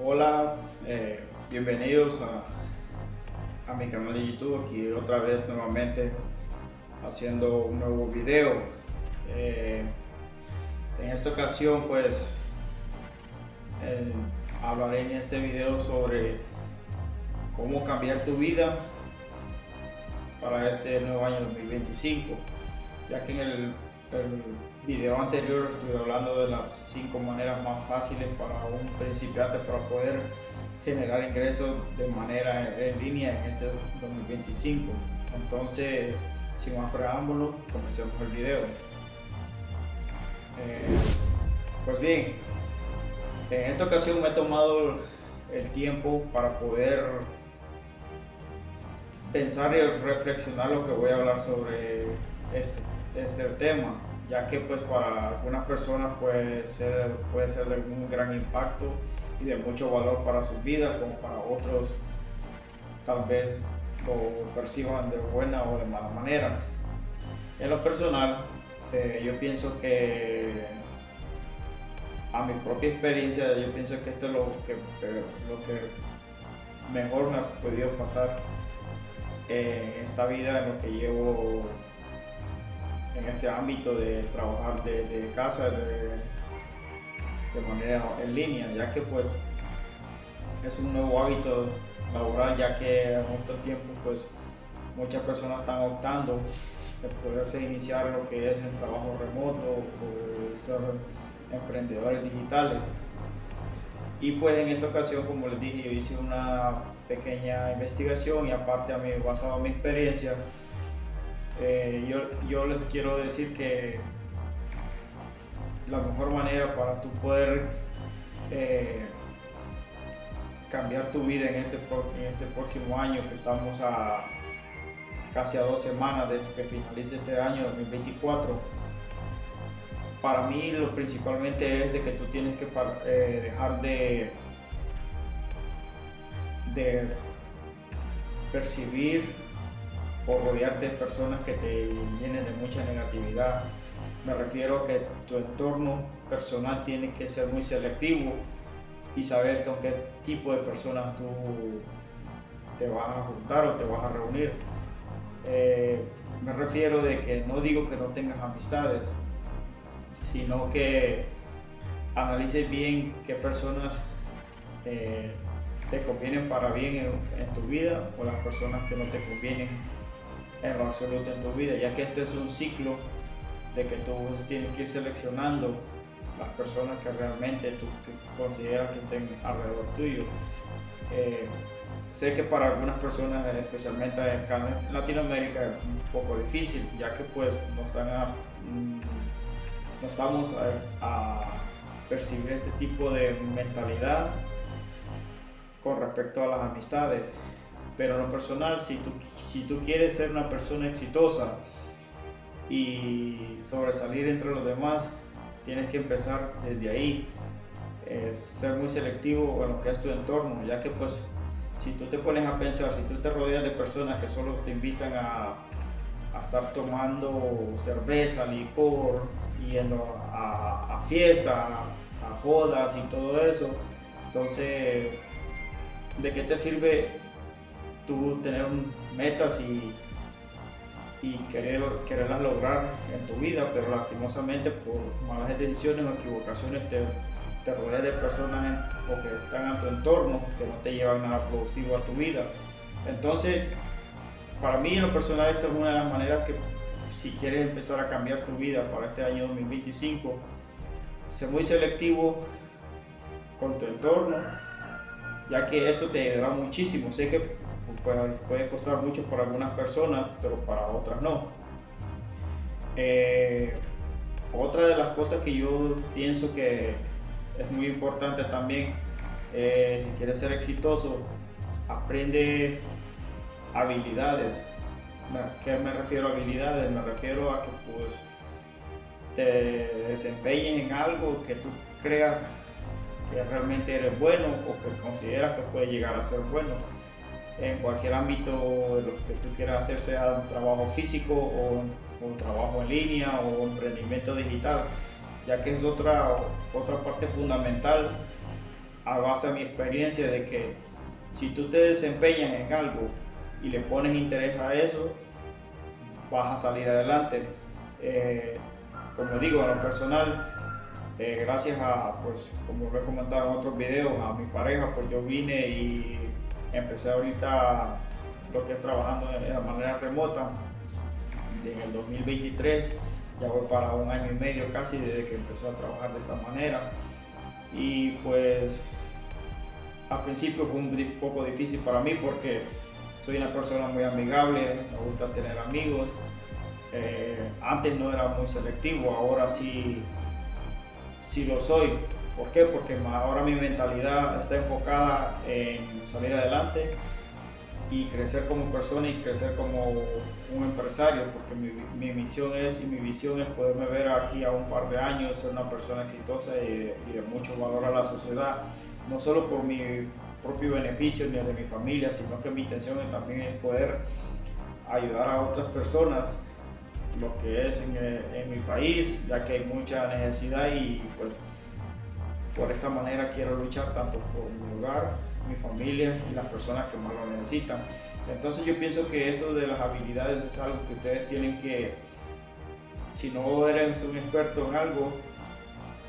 Hola, bienvenidos a mi canal de YouTube, aquí otra vez nuevamente haciendo un nuevo video. Eh, en esta ocasión pues eh, hablaré en este video sobre cómo cambiar tu vida para este nuevo año 2025, ya que en el video anterior estuve hablando de las 5 maneras más fáciles para un principiante para poder generar ingresos de manera en línea en este 2025. Entonces, sin más preámbulo, comencemos el video. Pues bien, en esta ocasión me he tomado el tiempo para poder pensar y reflexionar lo que voy a hablar sobre este tema, ya que pues para algunas personas puede ser de un gran impacto y de mucho valor para sus vidas, como para otros tal vez lo perciban de buena o de mala manera. En lo personal, yo pienso que a mi propia experiencia, yo pienso que esto es lo que mejor me ha podido pasar en esta vida, en lo que llevo en este ámbito de trabajar de casa de manera en línea, ya que pues es un nuevo hábito laboral, ya que en estos tiempos pues muchas personas están optando de poderse iniciar lo que es el trabajo remoto o ser emprendedores digitales. Y pues en esta ocasión, como les dije, yo hice una pequeña investigación y aparte basado en mi experiencia, yo les quiero decir que la mejor manera para tú poder cambiar tu vida en este próximo año, que estamos casi a 2 semanas de que finalice este año 2024, para mí lo principalmente es de que tú tienes que dejar de percibir o rodearte de personas que te llenen de mucha negatividad. Me refiero a que tu entorno personal tiene que ser muy selectivo y saber con qué tipo de personas tú te vas a juntar o te vas a reunir. Me refiero de que no digo que no tengas amistades, sino que analices bien qué personas te convienen para bien en tu vida o las personas que no te convienen en lo absoluto en tu vida, ya que este es un ciclo de que tú tienes que ir seleccionando las personas que realmente tú consideras que estén alrededor tuyo. Sé que para algunas personas, especialmente acá en Latinoamérica, es un poco difícil, ya que pues no estamos a percibir este tipo de mentalidad con respecto a las amistades. Pero en lo personal, si tú quieres ser una persona exitosa y sobresalir entre los demás, tienes que empezar desde ahí, ser muy selectivo en lo que es tu entorno, ya que pues si tú te pones a pensar, si tú te rodeas de personas que solo te invitan a estar tomando cerveza, licor, yendo a fiestas, a jodas y todo eso, entonces ¿de qué te sirve tú tener metas y quererlas lograr en tu vida, pero lastimosamente por malas decisiones o equivocaciones te rodeas de personas o que están a tu entorno que no te llevan nada productivo a tu vida? Entonces, para mí en lo personal, esta es una de las maneras que, si quieres empezar a cambiar tu vida para este año 2025, sé muy selectivo con tu entorno, ya que esto te ayudará muchísimo. Sé que puede costar mucho para algunas personas, pero para otras no. Otra de las cosas que yo pienso que es muy importante también, si quieres ser exitoso, aprende habilidades. ¿Qué me refiero a habilidades? Me refiero a que pues te desempeñes en algo que tú creas que realmente eres bueno o que consideras que puede llegar a ser bueno en cualquier ámbito de lo que tú quieras hacer, sea un trabajo físico o un trabajo en línea o emprendimiento digital, ya que es otra parte fundamental a base de mi experiencia de que si tú te desempeñas en algo y le pones interés a eso, vas a salir adelante. Como digo, en lo personal, gracias a, pues, como lo he comentado en otros videos, a mi pareja, pues yo vine y empecé ahorita lo que es trabajando de manera remota. En el 2023, ya voy para 1 año y medio casi desde que empecé a trabajar de esta manera. Y pues al principio fue un poco difícil para mí porque soy una persona muy amigable, me gusta tener amigos. Antes no era muy selectivo, ahora sí lo soy. ¿Por qué? Porque ahora mi mentalidad está enfocada en salir adelante y crecer como persona y crecer como un empresario, porque mi misión es y mi visión es poderme ver aquí a un par de años, ser una persona exitosa y de mucho valor a la sociedad, no solo por mi propio beneficio ni el de mi familia, sino que mi intención también es poder ayudar a otras personas, lo que es en mi país, ya que hay mucha necesidad y pues por esta manera quiero luchar tanto por mi hogar, mi familia y las personas que más lo necesitan. Entonces yo pienso que esto de las habilidades es algo que ustedes tienen que, si no eres un experto en algo,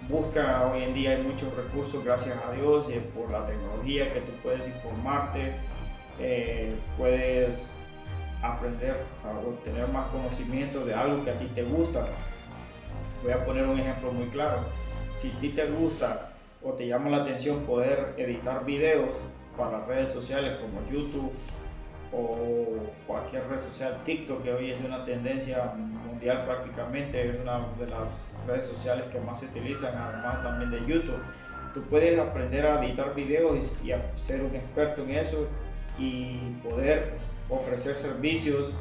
busca. Hoy en día hay muchos recursos, gracias a Dios, y por la tecnología, que tú puedes informarte, puedes aprender a obtener más conocimiento de algo que a ti te gusta. Voy a poner un ejemplo muy claro. Si a ti te gusta o te llama la atención poder editar videos para redes sociales como YouTube o cualquier red social, TikTok, que hoy es una tendencia mundial prácticamente, es una de las redes sociales que más se utilizan, además también de YouTube. Tú puedes aprender a editar videos y a ser un experto en eso y poder ofrecer servicios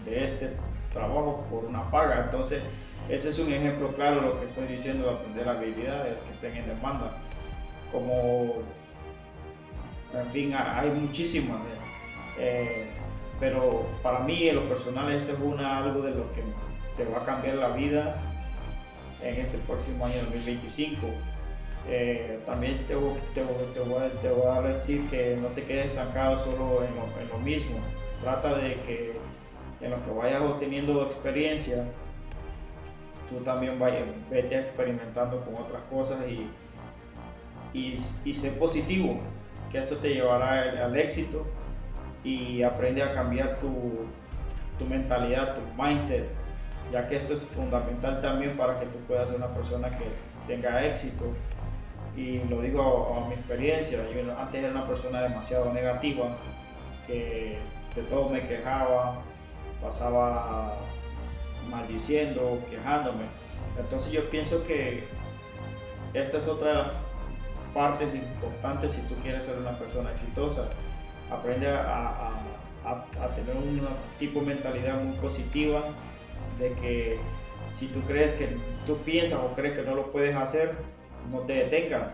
de este trabajo por una paga. Entonces ese es un ejemplo claro de lo que estoy diciendo, de aprender habilidades que estén en demanda. Como, en fin, hay muchísimas, pero para mí en lo personal este es algo de lo que te va a cambiar la vida en este próximo año 2025. También te voy a decir que no te quedes estancado solo en lo mismo. Trata de que en lo que vayas obteniendo experiencia, tú también vete experimentando con otras cosas y sé positivo, que esto te llevará al éxito, y aprende a cambiar tu mentalidad, tu mindset, ya que esto es fundamental también para que tú puedas ser una persona que tenga éxito. Y lo digo a mi experiencia, yo antes era una persona demasiado negativa, que de todo me quejaba, pasaba maldiciendo, quejándome. Entonces yo pienso que esta es otra de las partes importantes si tú quieres ser una persona exitosa. Aprende a tener un tipo de mentalidad muy positiva, de que si tú crees que tú piensas o crees que no lo puedes hacer, no te detengas,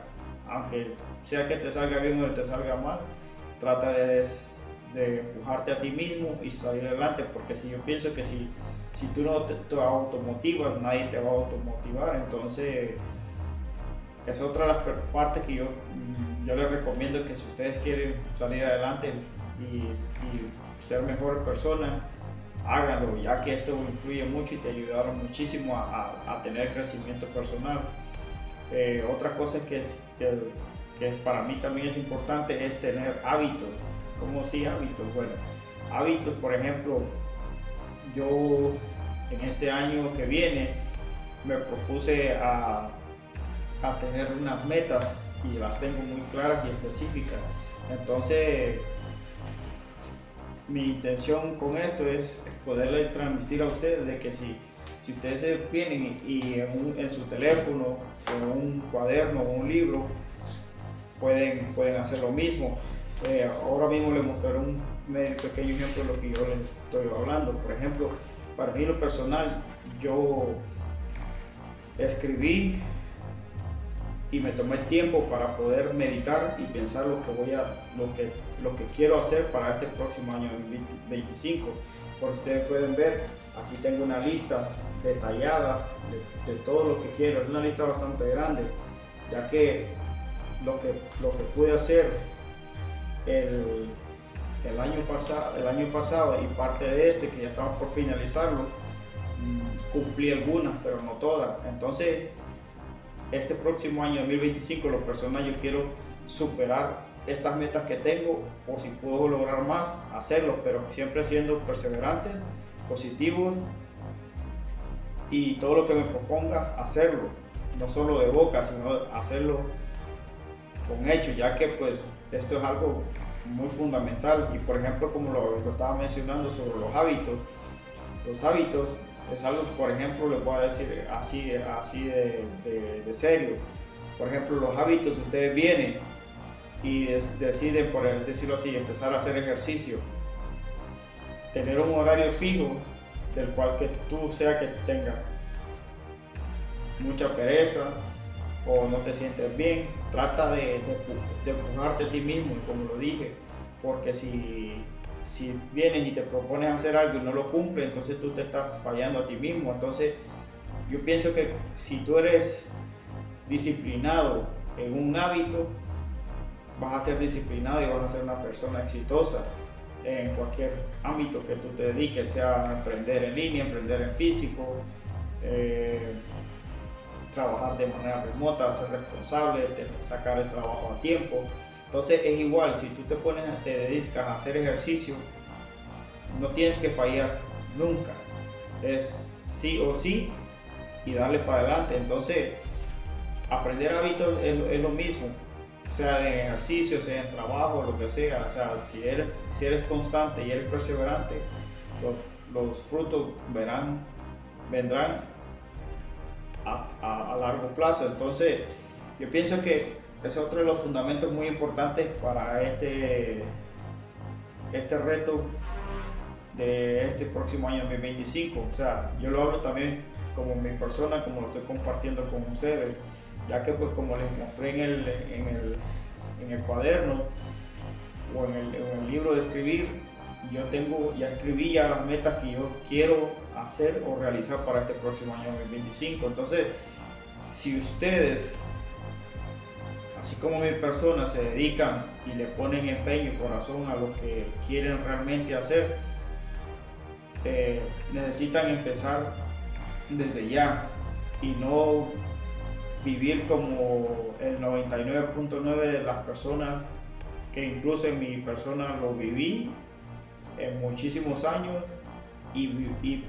aunque sea que te salga bien o te salga mal. Trata de empujarte a ti mismo y salir adelante, porque si yo pienso que si tú no te automotivas, nadie te va a automotivar. Entonces es otra de las partes que yo les recomiendo, que si ustedes quieren salir adelante y ser mejor persona, háganlo, ya que esto influye mucho y te ayudará muchísimo a tener crecimiento personal. Otra cosa que para mí también es importante es tener hábitos. ¿Cómo sí hábitos? Bueno, hábitos, por ejemplo, yo en este año que viene me propuse a tener unas metas y las tengo muy claras y específicas. Entonces mi intención con esto es poderle transmitir a ustedes de que si ustedes vienen y en su teléfono, en un cuaderno o un libro, pueden hacer lo mismo. Ahora mismo les mostraré un pequeño ejemplo de lo que yo les estoy hablando. Por ejemplo, para mí lo personal, yo escribí y me tomé el tiempo para poder meditar y pensar lo que quiero hacer para este próximo año 2025. Por ustedes pueden ver, aquí tengo una lista detallada de todo lo que quiero. Es una lista bastante grande, ya que lo que pude hacer el año pasado y parte de este, que ya estamos por finalizarlo, cumplí algunas, pero no todas. Entonces, este próximo año 2025, lo personal, yo quiero superar estas metas que tengo, o si puedo lograr más, hacerlo, pero siempre siendo perseverantes, positivos, y todo lo que me proponga, hacerlo, no solo de boca, sino hacerlo con hechos, ya que pues esto es algo muy fundamental. Y por ejemplo, como lo estaba mencionando sobre los hábitos es algo, por ejemplo, les voy a decir así de serio. Por ejemplo, los hábitos, ustedes vienen y deciden, por decirlo así, empezar a hacer ejercicio, tener un horario fijo, del cual que tú sea que tengas mucha pereza o no te sientes bien, trata de empujarte a ti mismo, como lo dije, porque si vienes y te propones hacer algo y no lo cumples, entonces tú te estás fallando a ti mismo. Entonces yo pienso que si tú eres disciplinado en un hábito, vas a ser disciplinado y vas a ser una persona exitosa en cualquier ámbito que tú te dediques, sea aprender en línea, aprender en físico, trabajar de manera remota, ser responsable, sacar el trabajo a tiempo. Entonces es igual, si tú te dedicas a hacer ejercicio, no tienes que fallar nunca, es sí o sí y darle para adelante. Entonces aprender hábitos es lo mismo, sea en ejercicio, sea en trabajo, lo que sea. O sea, si eres constante y eres perseverante, los frutos vendrán a largo plazo. Entonces yo pienso que ese es otro de los fundamentos muy importantes para este reto de este próximo año 2025. O sea, yo lo hablo también como mi persona, como lo estoy compartiendo con ustedes, ya que pues como les mostré en el cuaderno o en el libro de escribir, ya escribí las metas que yo quiero hacer o realizar para este próximo año 2025. Entonces, si ustedes, así como mi persona, se dedican y le ponen empeño y corazón a lo que quieren realmente hacer, necesitan empezar desde ya y no vivir como el 99.9 de las personas, que incluso en mi persona lo viví en muchísimos años, y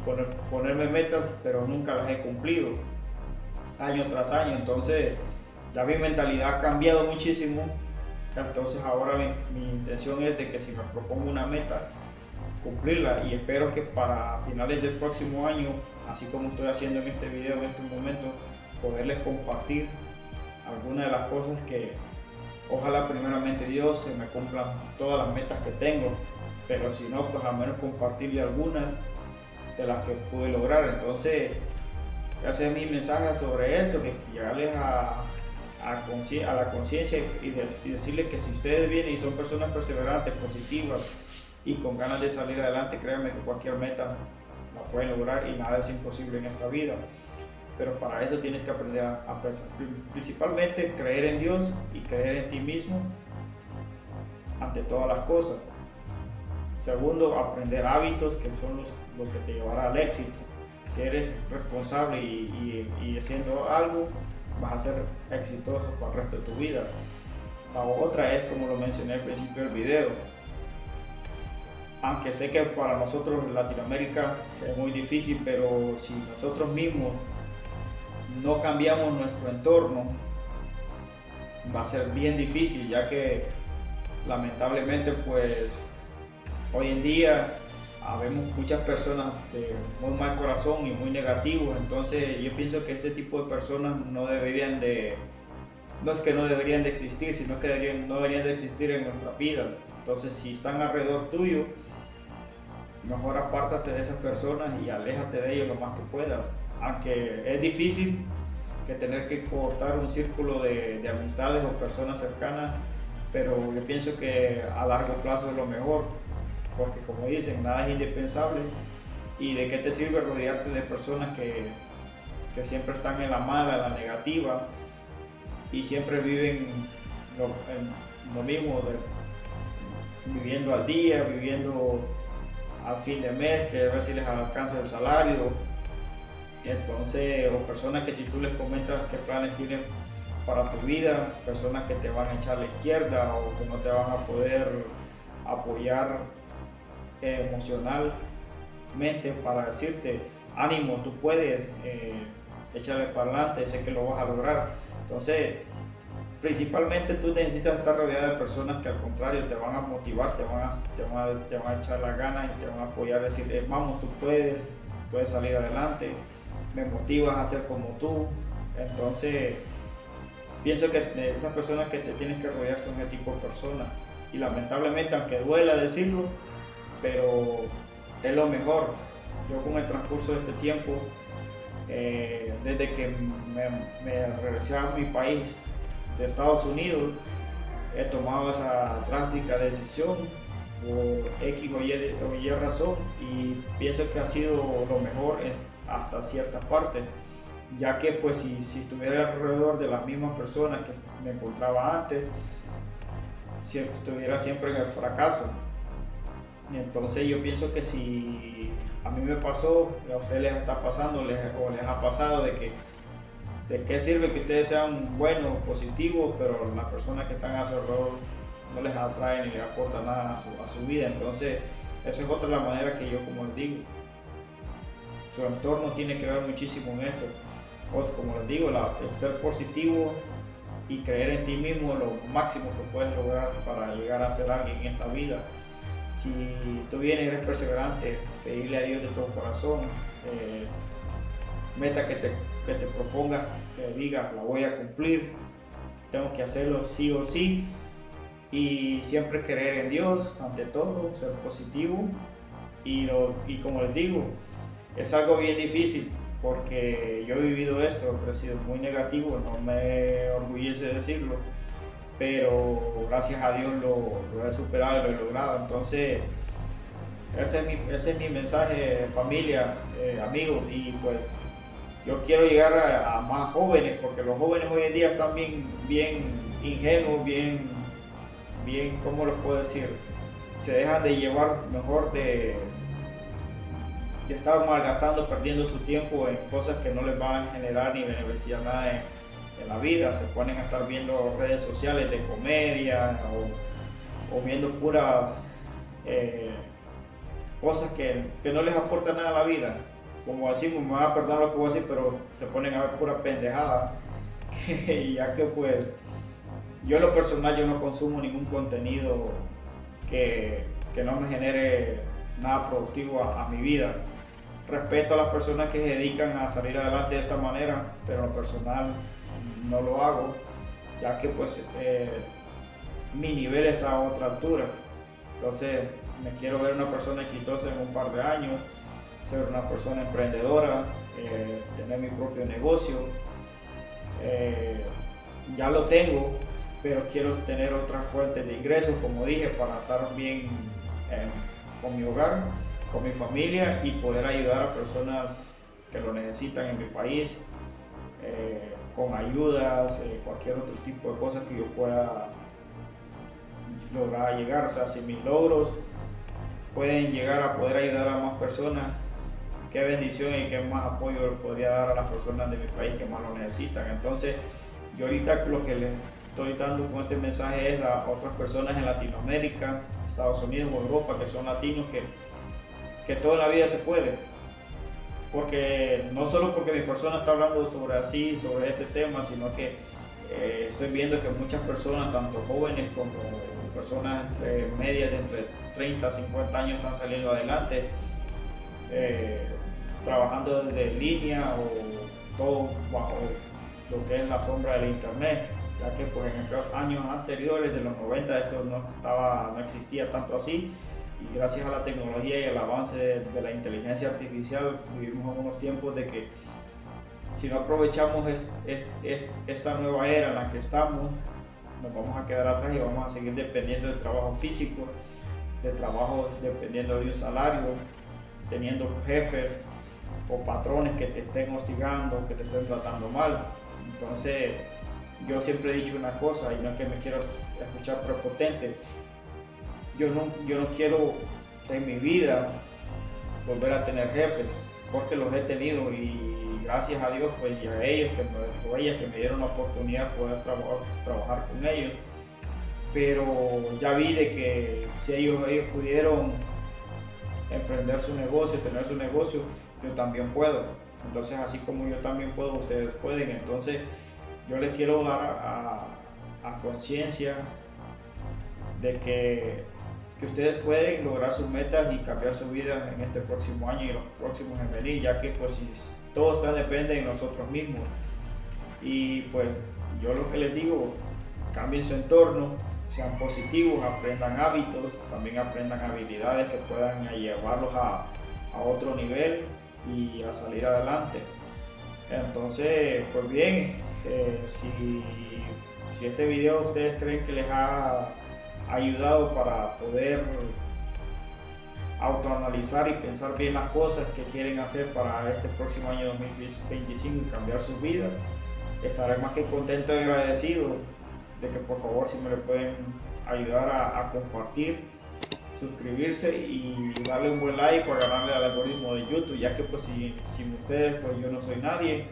ponerme metas, pero nunca las he cumplido año tras año. Entonces ya mi mentalidad ha cambiado muchísimo. Entonces ahora mi intención es de que si me propongo una meta, cumplirla, y espero que para finales del próximo año, así como estoy haciendo en este video en este momento, poderles compartir algunas de las cosas que ojalá primeramente Dios se me cumplan todas las metas que tengo, pero si no, pues al menos compartirle algunas de las que pude lograr. Entonces ese es mi mensaje sobre esto, que llegarles a la conciencia y decirles que si ustedes vienen y son personas perseverantes, positivas y con ganas de salir adelante, créanme que cualquier meta la pueden lograr y nada es imposible en esta vida. Pero para eso tienes que aprender a pensar, principalmente creer en Dios y creer en ti mismo ante todas las cosas. Segundo, aprender hábitos, que son lo que te llevará al éxito. Si eres responsable y haciendo algo, vas a ser exitoso para el resto de tu vida. La otra es, como lo mencioné al principio del video, aunque sé que para nosotros en Latinoamérica es muy difícil, pero si nosotros mismos no cambiamos nuestro entorno, va a ser bien difícil, ya que lamentablemente pues hoy en día vemos muchas personas de muy mal corazón y muy negativos. Entonces yo pienso que este tipo de personas no es que no deberían de existir, sino que no deberían de existir en nuestra vida. Entonces si están alrededor tuyo, mejor apártate de esas personas y aléjate de ellos lo más que puedas. Aunque es difícil que tener que cortar un círculo de amistades o personas cercanas, pero yo pienso que a largo plazo es lo mejor, porque como dicen, nada es indispensable. Y de qué te sirve rodearte de personas que siempre están en la mala, en la negativa, y siempre viven lo mismo, viviendo al día, viviendo al fin de mes, que a ver si les alcanza el salario. Entonces, o personas que si tú les comentas qué planes tienen para tu vida, personas que te van a echar a la izquierda o que no te van a poder apoyar emocionalmente para decirte, ánimo, tú puedes, échale para adelante, sé que lo vas a lograr. Entonces, principalmente tú necesitas estar rodeada de personas que al contrario te van a motivar, te van a echar las ganas y te van a apoyar, decir, vamos, tú puedes salir adelante, me motivas a ser como tú. Entonces, pienso que esas personas que te tienes que rodear son ese tipo de personas. Y lamentablemente, aunque duela decirlo, pero es lo mejor. Yo con el transcurso de este tiempo, desde que me regresé a mi país de Estados Unidos, he tomado esa drástica decisión por X o Y razón, y pienso que ha sido lo mejor hasta cierta parte, ya que pues si estuviera alrededor de las mismas personas que me encontraba antes, estuviera siempre en el fracaso. Entonces yo pienso que si a mí me pasó, a ustedes les está pasando o les ha pasado, de qué sirve que ustedes sean buenos, positivos, pero las personas que están a su alrededor no les atraen ni les aportan nada a su vida. Entonces esa es otra la manera que yo, como les digo, su entorno tiene que ver muchísimo en esto. Pues, como les digo, el ser positivo y creer en ti mismo es lo máximo que puedes lograr para llegar a ser alguien en esta vida. Si tú vienes y eres perseverante, pedirle a Dios de todo corazón, meta que te propongas, que digas, la voy a cumplir, tengo que hacerlo sí o sí, y siempre creer en Dios ante todo, ser positivo. Y como les digo, es algo bien difícil porque yo he vivido esto, he sido muy negativo, no me orgullece decirlo, pero gracias a Dios lo he superado y lo he logrado. Entonces ese es mi mensaje, familia, amigos, y pues yo quiero llegar a más jóvenes, porque los jóvenes hoy en día están bien ingenuos, bien, ¿cómo lo puedo decir? Se dejan de llevar mejor de estar malgastando, perdiendo su tiempo en cosas que no les van a generar ni beneficiar nada en la vida. Se ponen a estar viendo redes sociales de comedia o viendo puras cosas que no les aportan nada a la vida. Como decimos, me van a perdonar lo que voy a decir, pero se ponen a ver pura pendejada. Ya que pues yo en lo personal yo no consumo ningún contenido que no me genere nada productivo a mi vida. Respeto a las personas que se dedican a salir adelante de esta manera, pero en lo personal no lo hago, ya que pues mi nivel está a otra altura. Entonces me quiero ver una persona exitosa en un par de años, ser una persona emprendedora, tener mi propio negocio. Ya lo tengo, pero quiero tener otras fuentes de ingresos, como dije, para estar bien con mi hogar, con mi familia, y poder ayudar a personas que lo necesitan en mi país, con ayudas, cualquier otro tipo de cosas que yo pueda lograr llegar. O sea, si mis logros pueden llegar a poder ayudar a más personas, qué bendición y qué más apoyo podría dar a las personas de mi país que más lo necesitan. Entonces yo ahorita lo que les estoy dando con este mensaje es a otras personas en Latinoamérica, Estados Unidos o Europa, que son latinos, que toda la vida se puede. Porque no solo porque mi persona está hablando sobre este tema, sino que estoy viendo que muchas personas, tanto jóvenes como personas medias de entre 30 a 50 años, están saliendo adelante, trabajando desde línea o todo bajo lo que es la sombra del internet, ya que pues en aquellos años anteriores de los 90 esto no existía tanto así, y gracias a la tecnología y el avance de la inteligencia artificial vivimos en unos tiempos de que si no aprovechamos esta nueva era en la que estamos, nos vamos a quedar atrás y vamos a seguir dependiendo del trabajo físico, de trabajos dependiendo de un salario, teniendo jefes o patrones que te estén hostigando, que te estén tratando mal. Entonces yo siempre he dicho una cosa, y no es que me quieras escuchar prepotente, yo no quiero en mi vida volver a tener jefes, porque los he tenido y gracias a Dios pues y a ellos o ellas que me dieron la oportunidad de poder trabajar con ellos, pero ya vi de que si ellos pudieron emprender su negocio, tener su negocio, yo también puedo. Entonces así como yo también puedo, ustedes pueden. Entonces yo les quiero dar a conciencia de que ustedes pueden lograr sus metas y cambiar su vida en este próximo año y los próximos en venir, ya que pues si todo está depende de nosotros mismos. Y pues yo lo que les digo, cambien su entorno, sean positivos, aprendan hábitos, también aprendan habilidades que puedan llevarlos a otro nivel y a salir adelante. Entonces, pues bien, si este video ustedes creen que les ha ayudado para poder autoanalizar y pensar bien las cosas que quieren hacer para este próximo año 2025 y cambiar sus vidas, estaré más que contento y agradecido de que por favor si me le pueden ayudar a compartir, suscribirse y darle un buen like para ganarle al algoritmo de YouTube, ya que pues sin ustedes pues yo no soy nadie.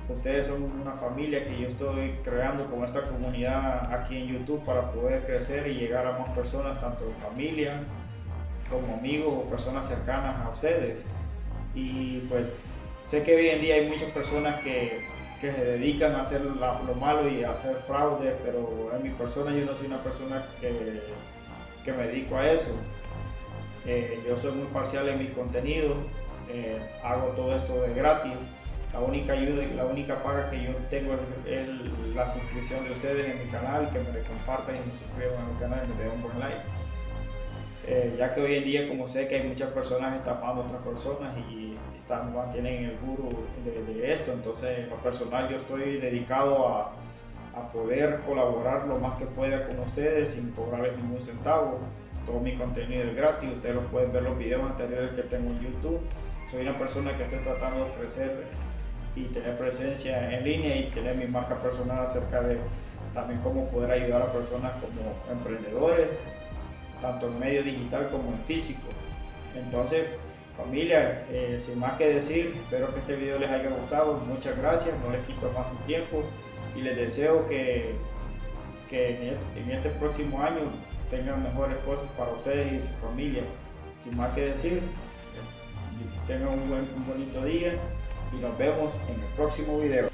Ustedes son una familia que yo estoy creando con esta comunidad aquí en YouTube para poder crecer y llegar a más personas, tanto de familia como amigos o personas cercanas a ustedes. Y pues sé que hoy en día hay muchas personas que se dedican a hacer lo malo y a hacer fraude, pero en mi persona yo no soy una persona que me dedico a eso. Yo soy muy parcial en mis contenidos, hago todo esto de gratis. La única ayuda y la única paga que yo tengo es la suscripción de ustedes en mi canal, que me compartan y se suscriban a mi canal y me den un buen like. Ya que hoy en día, como sé que hay muchas personas estafando a otras personas y mantienen el gurú de esto, entonces en lo personal yo estoy dedicado a poder colaborar lo más que pueda con ustedes sin cobrarles ningún centavo. Todo mi contenido es gratis, ustedes lo pueden ver los videos anteriores que tengo en YouTube. Soy una persona que estoy tratando de crecer y tener presencia en línea y tener mi marca personal acerca de también cómo poder ayudar a personas como emprendedores, tanto en medio digital como en físico. Entonces, familia, sin más que decir, espero que este video les haya gustado. Muchas gracias, no les quito más su tiempo y les deseo que en este próximo año tengan mejores cosas para ustedes y su familia. Sin más que decir, tengan un bonito día y nos vemos en el próximo video.